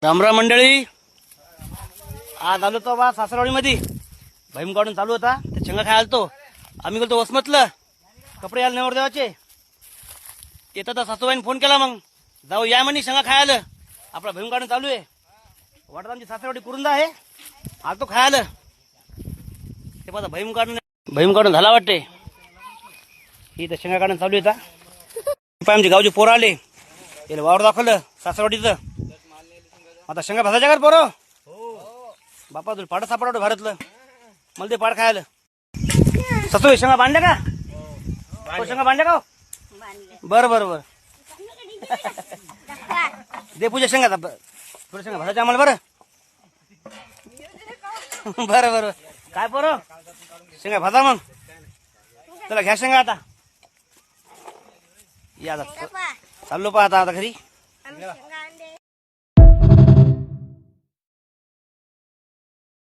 रामराम मंडळी, आज आलो तो बा सासरवाडीमध्ये. भैम काढून चालू होता, ते शेंगा खायला आलतो. आम्ही गेलो वसमतलं, कपडे यायला नवर देवाचे. येतात तर सासूबाईने फोन केला, मग जाऊ या म्हणे शेंगा खायला. आपला भैम काढून चालू आहे. वाटत आमची सासरवाडी कुरुंदा आहे, आलतो खायला. ते पाहता भैम काढून झाला वाटते. ही तर शेंगा काढून चालू येतात. आमचे गावचे पोरं आले, त्याला वावर दाखवलं सासरवाडीचं. आता शेंगा भाजायच्या का पोरं? बापा तुला पाड सापडा भारतलं, मला ते पाड खायला. सतू शेंगा बांधल्या का? हो शेंगा बांधल्या का? बरं बरं बरं दे पूजा शेंगा. थोड्या शेंगा भाजायच्या आम्हाला. बरं बरं बरं काय पोरं, शेंगा भाजा मग. चला घ्या शेंगा आता. या चाललो पहा आता घरी.